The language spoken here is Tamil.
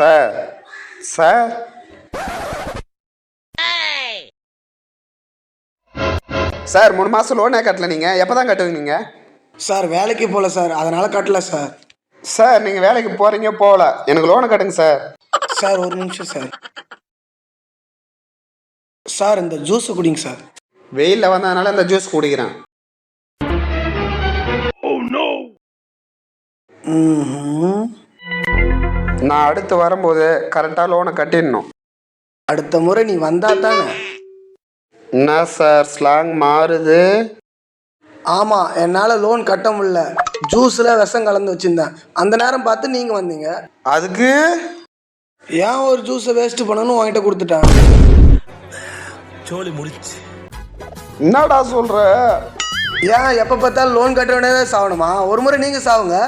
சார் சார் சார் 3 மாதம் லோனே கட்டல. நீங்கள் எப்போ தான் கட்டுவீங்க? சார் வேலைக்கு போகல சார், அதனால் கட்டல சார். சார் நீங்கள் வேலைக்கு போகிறீங்க போகல, எனக்கு லோனை கட்டுங்க சார். சார் ஒரு நிமிஷம் சார். சார் இந்த ஜூஸு குடிங்க சார். வெயிலில் வந்ததுனால இந்த ஜூஸ் குடிக்கிறேன். நான் அடுத்து வரும்போது கரெக்டாக லோனை கட்டிடணும். அடுத்த முறை நீ வந்தா தானே. என்ன சார் ஸ்லாங் மாறுது? ஆமாம், என்னால் லோன் கட்ட முடியல. ஜூஸில் விஷம் கலந்து வச்சுருந்தேன். அந்த நேரம் பார்த்து நீங்கள் வந்தீங்க. அதுக்கு ஏன் ஒரு ஜூஸை வேஸ்ட்டு பண்ணணும்னு உங்ககிட்ட கொடுத்துட்டேன். சோலி முடிச்சு. என்னடா சொல்கிற? ஏன் எப்போ பார்த்தாலும் லோன் கட்ட வேண்டியதே சாவணுமா? ஒரு முறை நீங்கள் சாவுங்க.